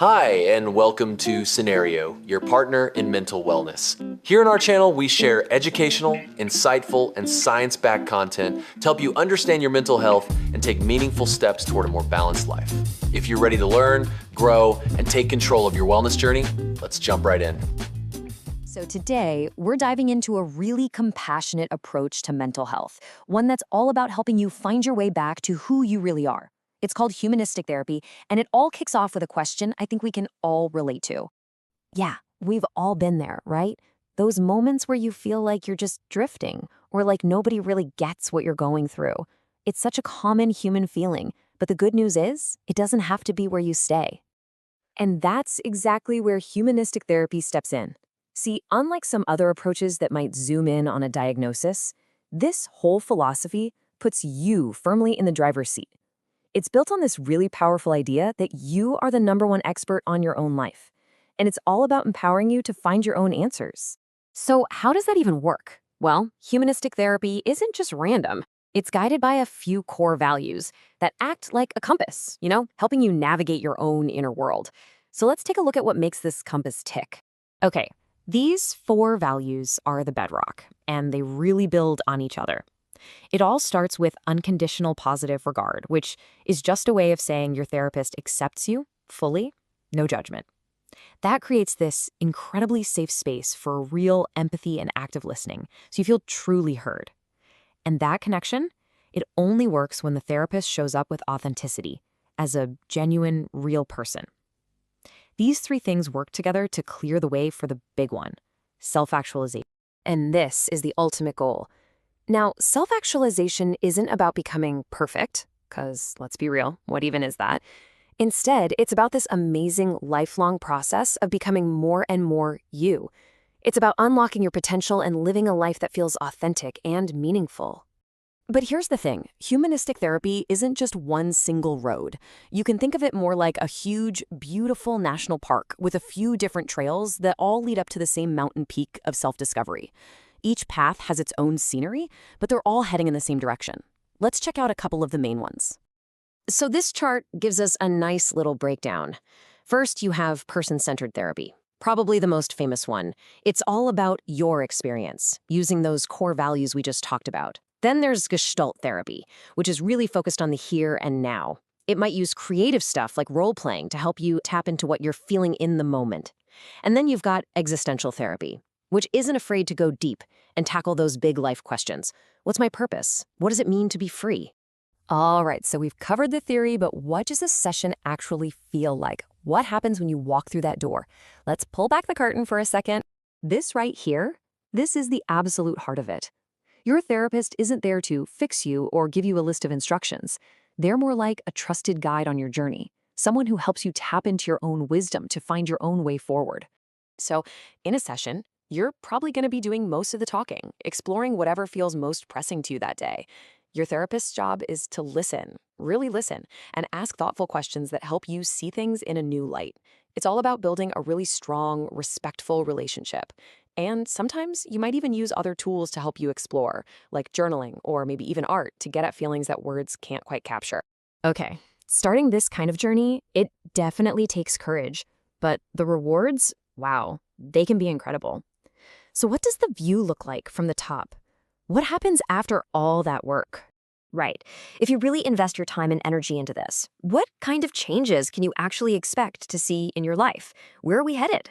Hi, and welcome to Cenario, your partner in mental wellness. Here on our channel, we share educational, insightful, and science-backed content to help you understand your mental health and take meaningful steps toward a more balanced life. If you're ready to learn, grow, and take control of your wellness journey, let's jump right in. So today, we're diving into a really compassionate approach to mental health, one that's all about helping you find your way back to who you really are. It's called Humanistic Therapy, and it all kicks off with a question I think we can all relate to. Yeah, we've all been there, right? Those moments where you feel like you're just drifting, or like nobody really gets what you're going through. It's such a common human feeling, but the good news is, it doesn't have to be where you stay. And that's exactly where Humanistic Therapy steps in. See, unlike some other approaches that might zoom in on a diagnosis, this whole philosophy puts you firmly in the driver's seat. It's built on this really powerful idea that you are the #1 expert on your own life. And it's all about empowering you to find your own answers. So how does that even work? Well, humanistic therapy isn't just random. It's guided by a few core values that act like a compass, helping you navigate your own inner world. So let's take a look at what makes this compass tick. Okay, these 4 values are the bedrock, and they really build on each other. It all starts with unconditional positive regard, which is just a way of saying your therapist accepts you fully, no judgment. That creates this incredibly safe space for real empathy and active listening, so you feel truly heard. And that connection, it only works when the therapist shows up with authenticity, as a genuine, real person. These 3 things work together to clear the way for the big one, self-actualization. And this is the ultimate goal. Now, self-actualization isn't about becoming perfect, because let's be real, what even is that? Instead, it's about this amazing lifelong process of becoming more and more you. It's about unlocking your potential and living a life that feels authentic and meaningful. But here's the thing, humanistic therapy isn't just one single road. You can think of it more like a huge, beautiful national park with a few different trails that all lead up to the same mountain peak of self-discovery. Each path has its own scenery, but they're all heading in the same direction. Let's check out a couple of the main ones. So this chart gives us a nice little breakdown. First, you have person-centered therapy, probably the most famous one. It's all about your experience, using those core values we just talked about. Then there's Gestalt Therapy, which is really focused on the here and now. It might use creative stuff like role-playing to help you tap into what you're feeling in the moment. And then you've got Existential Therapy, which isn't afraid to go deep and tackle those big life questions. What's my purpose? What does it mean to be free? All right, so we've covered the theory, but what does a session actually feel like? What happens when you walk through that door? Let's pull back the curtain for a second. This right here, this is the absolute heart of it. Your therapist isn't there to fix you or give you a list of instructions. They're more like a trusted guide on your journey, someone who helps you tap into your own wisdom to find your own way forward. So, in a session, you're probably going to be doing most of the talking, exploring whatever feels most pressing to you that day. Your therapist's job is to listen, really listen, and ask thoughtful questions that help you see things in a new light. It's all about building a really strong, respectful relationship. And sometimes you might even use other tools to help you explore, like journaling or maybe even art, to get at feelings that words can't quite capture. Okay, starting this kind of journey, it definitely takes courage. But the rewards, wow, they can be incredible. So what does the view look like from the top? What happens after all that work? Right. If you really invest your time and energy into this, what kind of changes can you actually expect to see in your life? Where are we headed?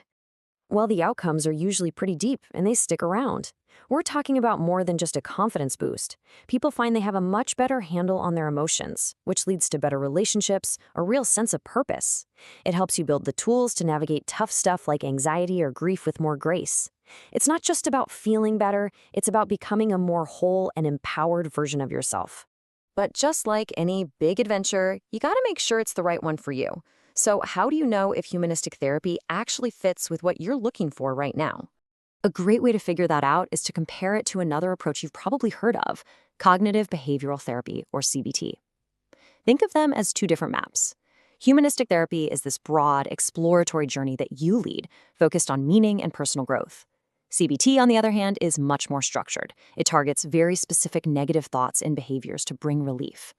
Well, the outcomes are usually pretty deep and they stick around. We're talking about more than just a confidence boost. People find they have a much better handle on their emotions, which leads to better relationships, a real sense of purpose. It helps you build the tools to navigate tough stuff like anxiety or grief with more grace. It's not just about feeling better, it's about becoming a more whole and empowered version of yourself. But just like any big adventure, you gotta make sure it's the right one for you. So how do you know if humanistic therapy actually fits with what you're looking for right now? A great way to figure that out is to compare it to another approach you've probably heard of, cognitive behavioral therapy, or CBT. Think of them as 2 different maps. Humanistic therapy is this broad, exploratory journey that you lead, focused on meaning and personal growth. CBT, on the other hand, is much more structured. It targets very specific negative thoughts and behaviors to bring relief.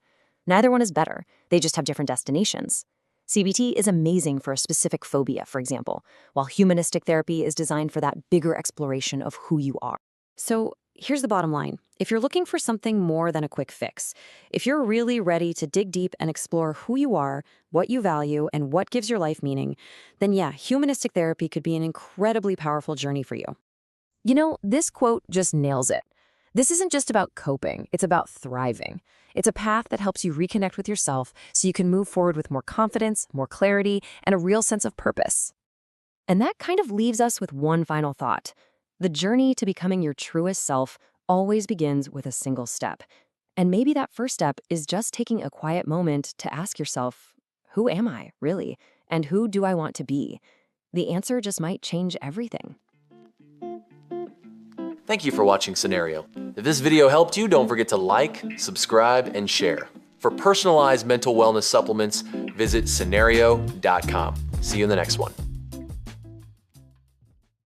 Neither one is better. They just have different destinations. CBT is amazing for a specific phobia, for example, while humanistic therapy is designed for that bigger exploration of who you are. So here's the bottom line. If you're looking for something more than a quick fix, if you're really ready to dig deep and explore who you are, what you value, and what gives your life meaning, then yeah, humanistic therapy could be an incredibly powerful journey for you. You know, this quote just nails it. This isn't just about coping, it's about thriving. It's a path that helps you reconnect with yourself so you can move forward with more confidence, more clarity, and a real sense of purpose. And that kind of leaves us with one final thought. The journey to becoming your truest self always begins with a single step. And maybe that first step is just taking a quiet moment to ask yourself, who am I, really? And who do I want to be? The answer just might change everything. Thank you for watching Cenario. If this video helped you, don't forget to like, subscribe, and share. For personalized mental wellness supplements, visit Cenario.com. See you in the next one.